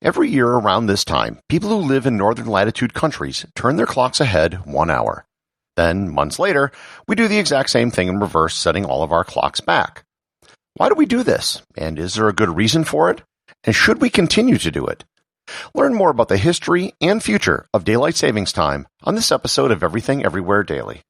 Every year around this time, people who live in northern latitude countries turn their clocks ahead 1 hour. Then, months later, we do the exact same thing in reverse, setting all of our clocks back. Why do we do this? And is there a good reason for it? And should we continue to do it? Learn more about the history and future of daylight savings time on this episode of Everything Everywhere Daily.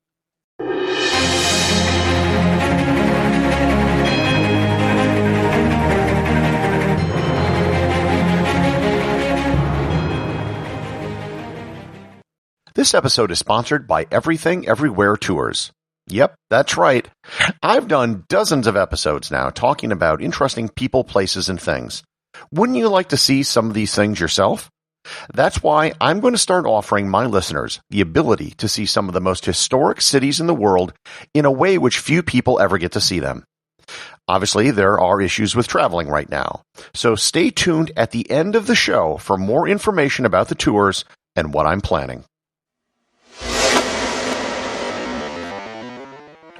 This episode is sponsored by Everything Everywhere Tours. Yep, that's right. I've done dozens of episodes now talking about interesting people, places, and things. Wouldn't you like to see some of these things yourself? That's why I'm going to start offering my listeners the ability to see some of the most historic cities in the world in a way which few people ever get to see them. Obviously, there are issues with traveling right now, so stay tuned at the end of the show for more information about the tours and what I'm planning.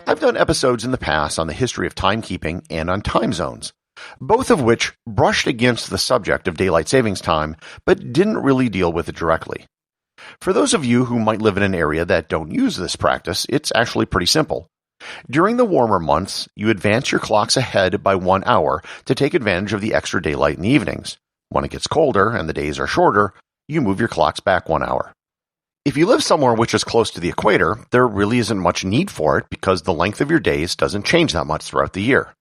I've done episodes in the past on the history of timekeeping and on time zones, both of which brushed against the subject of daylight savings time, but didn't really deal with it directly. For those of you who might live in an area that don't use this practice, it's actually pretty simple. During the warmer months, you advance your clocks ahead by 1 hour to take advantage of the extra daylight in the evenings. When it gets colder and the days are shorter, you move your clocks back 1 hour. If you live somewhere which is close to the equator, there really isn't much need for it because the length of your days doesn't change that much throughout the year.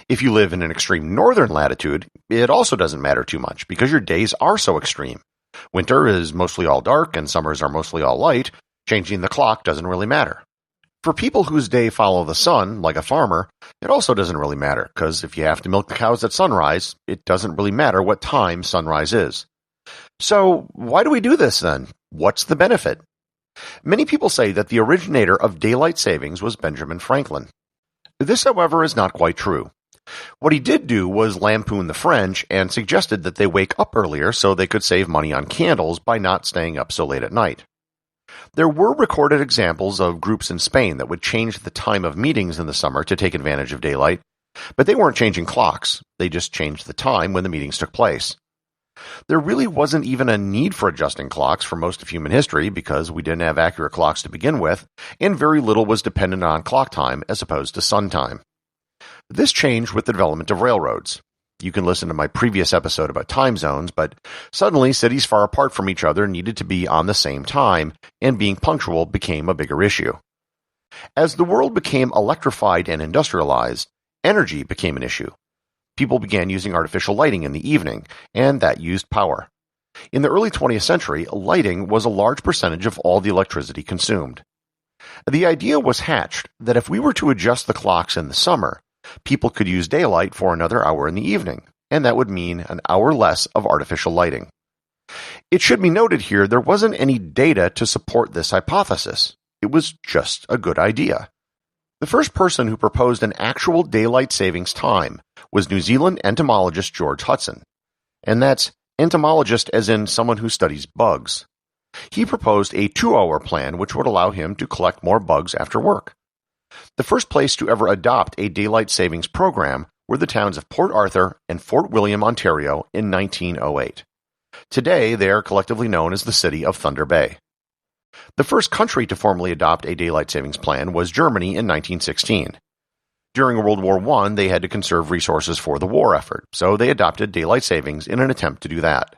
If you live in an extreme northern latitude, it also doesn't matter too much because your days are so extreme. Winter is mostly all dark and summers are mostly all light. Changing the clock doesn't really matter. For people whose day follow the sun, like a farmer, it also doesn't really matter because if you have to milk the cows at sunrise, it doesn't really matter what time sunrise is. So why do we do this then? What's the benefit? Many people say that the originator of daylight savings was Benjamin Franklin. This, however, is not quite true. What he did do was lampoon the French and suggested that they wake up earlier so they could save money on candles by not staying up so late at night. There were recorded examples of groups in Spain that would change the time of meetings in the summer to take advantage of daylight, but they weren't changing clocks. They just changed the time when the meetings took place. There really wasn't even a need for adjusting clocks for most of human history because we didn't have accurate clocks to begin with, and very little was dependent on clock time as opposed to sun time. This changed with the development of railroads. You can listen to my previous episode about time zones, but suddenly cities far apart from each other needed to be on the same time, and being punctual became a bigger issue. As the world became electrified and industrialized, energy became an issue. People began using artificial lighting in the evening, and that used power. In the early 20th century, lighting was a large percentage of all the electricity consumed. The idea was hatched that if we were to adjust the clocks in the summer, people could use daylight for another hour in the evening, and that would mean an hour less of artificial lighting. It should be noted here there wasn't any data to support this hypothesis. It was just a good idea. The first person who proposed an actual daylight savings time was New Zealand entomologist George Hudson, and that's entomologist as in someone who studies bugs. He proposed a 2-hour plan which would allow him to collect more bugs after work. The first place to ever adopt a daylight savings program were the towns of Port Arthur and Fort William, Ontario in 1908. Today, they are collectively known as the city of Thunder Bay. The first country to formally adopt a daylight savings plan was Germany in 1916. During World War I, they had to conserve resources for the war effort, so they adopted daylight savings in an attempt to do that.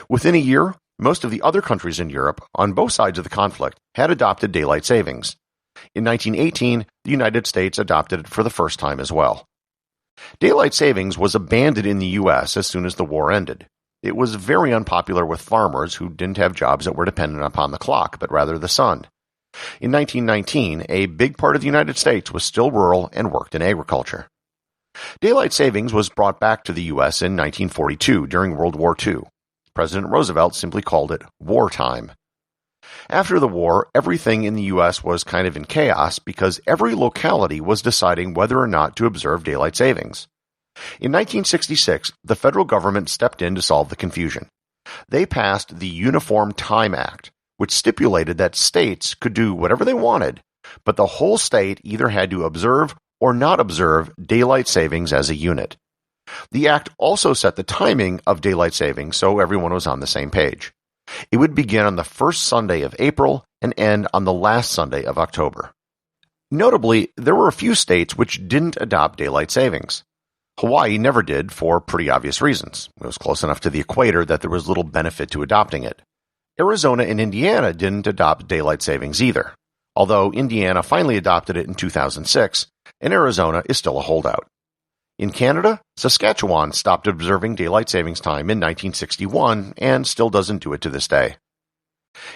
Within a year, most of the other countries in Europe, on both sides of the conflict, had adopted daylight savings. In 1918, the United States adopted it for the first time as well. Daylight savings was abandoned in the U.S. as soon as the war ended. It was very unpopular with farmers who didn't have jobs that were dependent upon the clock, but rather the sun. In 1919, a big part of the United States was still rural and worked in agriculture. Daylight savings was brought back to the U.S. in 1942 during World War II. President Roosevelt simply called it wartime. After the war, everything in the U.S. was kind of in chaos because every locality was deciding whether or not to observe daylight savings. In 1966, the federal government stepped in to solve the confusion. They passed the Uniform Time Act, which stipulated that states could do whatever they wanted, but the whole state either had to observe or not observe daylight savings as a unit. The act also set the timing of daylight savings so everyone was on the same page. It would begin on the first Sunday of April and end on the last Sunday of October. Notably, there were a few states which didn't adopt daylight savings. Hawaii never did for pretty obvious reasons. It was close enough to the equator that there was little benefit to adopting it. Arizona and Indiana didn't adopt daylight savings either, although Indiana finally adopted it in 2006, and Arizona is still a holdout. In Canada, Saskatchewan stopped observing daylight savings time in 1961 and still doesn't do it to this day.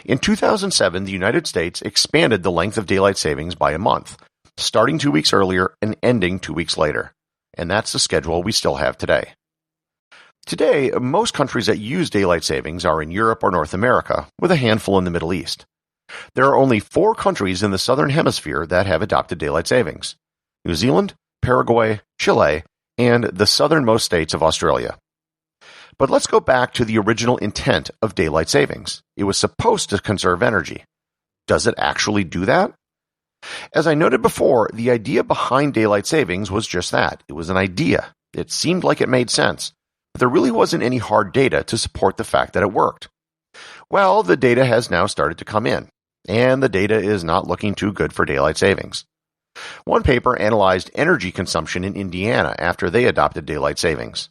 In 2007, the United States expanded the length of daylight savings by a month, starting 2 weeks earlier and ending 2 weeks later, and that's the schedule we still have today. Today, most countries that use daylight savings are in Europe or North America, with a handful in the Middle East. There are only 4 countries in the Southern Hemisphere that have adopted daylight savings: New Zealand, Paraguay, Chile, and the southernmost states of Australia. But let's go back to the original intent of daylight savings. It was supposed to conserve energy. Does it actually do that? As I noted before, the idea behind daylight savings was just that. It was an idea. It seemed like it made sense, but there really wasn't any hard data to support the fact that it worked. Well, the data has now started to come in, and the data is not looking too good for daylight savings. One paper analyzed energy consumption in Indiana after they adopted daylight savings.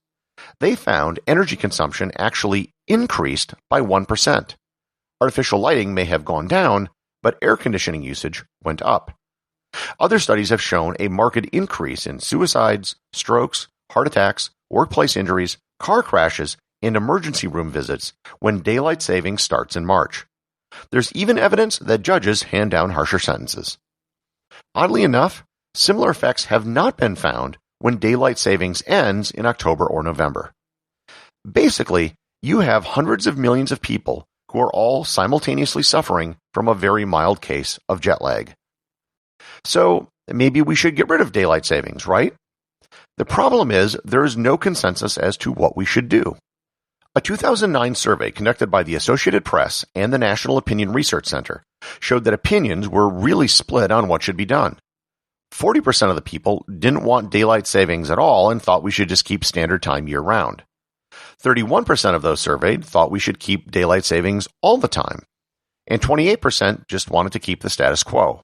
They found energy consumption actually increased by 1%. Artificial lighting may have gone down, but air conditioning usage went up. Other studies have shown a marked increase in suicides, strokes, heart attacks, workplace injuries, car crashes, and emergency room visits when daylight savings starts in March. There's even evidence that judges hand down harsher sentences. Oddly enough, similar effects have not been found when daylight savings ends in October or November. Basically, you have hundreds of millions of people who are all simultaneously suffering from a very mild case of jet lag. So, maybe we should get rid of daylight savings, right? The problem is there is no consensus as to what we should do. A 2009 survey conducted by the Associated Press and the National Opinion Research Center showed that opinions were really split on what should be done. 40% of the people didn't want daylight savings at all and thought we should just keep standard time year-round. 31% of those surveyed thought we should keep daylight savings all the time, and 28% just wanted to keep the status quo.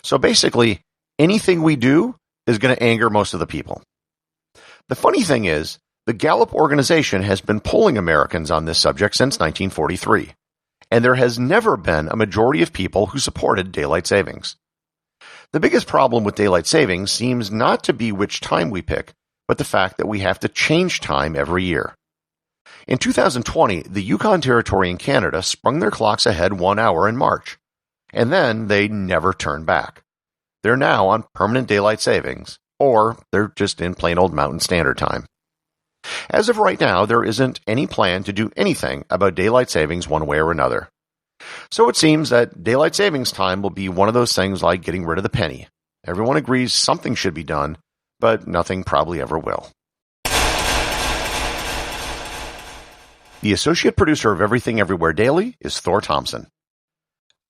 So basically, anything we do is going to anger most of the people. The funny thing is, the Gallup organization has been polling Americans on this subject since 1943, and there has never been a majority of people who supported daylight savings. The biggest problem with daylight savings seems not to be which time we pick, but the fact that we have to change time every year. In 2020, the Yukon Territory in Canada sprung their clocks ahead 1 hour in March, and then they never turned back. They're now on permanent daylight savings, or they're just in plain old Mountain Standard Time. As of right now, there isn't any plan to do anything about daylight savings one way or another. So it seems that daylight savings time will be one of those things like getting rid of the penny. Everyone agrees something should be done, but nothing probably ever will. The associate producer of Everything Everywhere Daily is Thor Thomsen.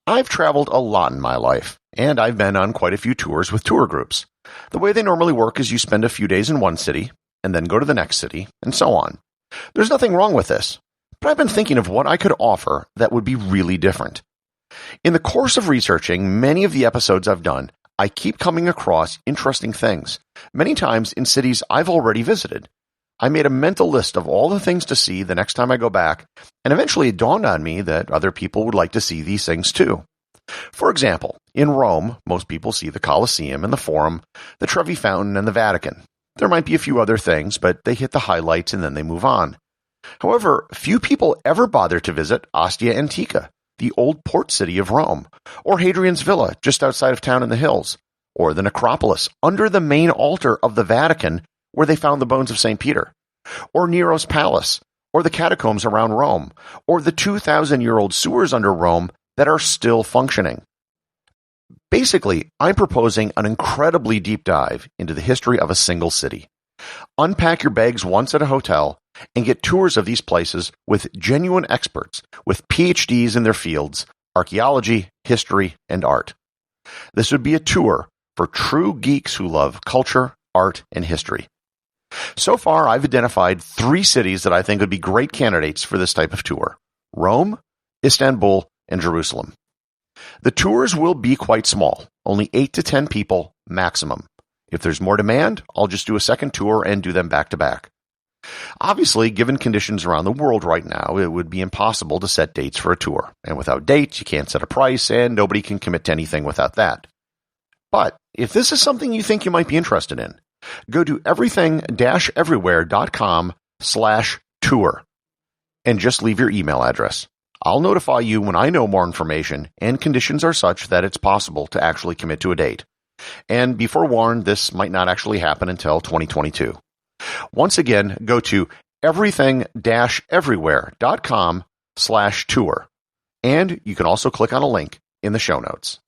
I've traveled a lot in my life, and I've been on quite a few tours with tour groups. The way they normally work is you spend a few days in one city, and then go to the next city, and so on. There's nothing wrong with this, but I've been thinking of what I could offer that would be really different. In the course of researching many of the episodes I've done, I keep coming across interesting things, many times in cities I've already visited. I made a mental list of all the things to see the next time I go back, and eventually it dawned on me that other people would like to see these things too. For example, in Rome, most people see the Colosseum and the Forum, the Trevi Fountain and the Vatican. There might be a few other things, but they hit the highlights and then they move on. However, few people ever bother to visit Ostia Antica, the old port city of Rome, or Hadrian's Villa just outside of town in the hills, or the necropolis under the main altar of the Vatican where they found the bones of St. Peter, or Nero's palace, or the catacombs around Rome, or the 2,000-year-old sewers under Rome that are still functioning. Basically, I'm proposing an incredibly deep dive into the history of a single city. Unpack your bags once at a hotel and get tours of these places with genuine experts with PhDs in their fields, archaeology, history, and art. This would be a tour for true geeks who love culture, art, and history. So far, I've identified 3 cities that I think would be great candidates for this type of tour: Rome, Istanbul, and Jerusalem. The tours will be quite small, only 8 to 10 people maximum. If there's more demand, I'll just do a second tour and do them back to back. Obviously, given conditions around the world right now, it would be impossible to set dates for a tour. And without dates, you can't set a price, and nobody can commit to anything without that. But if this is something you think you might be interested in, go to everything-everywhere.com/tour and just leave your email address. I'll notify you when I know more information and conditions are such that it's possible to actually commit to a date. And be forewarned, this might not actually happen until 2022. Once again, go to everything-everywhere.com/tour. And you can also click on a link in the show notes.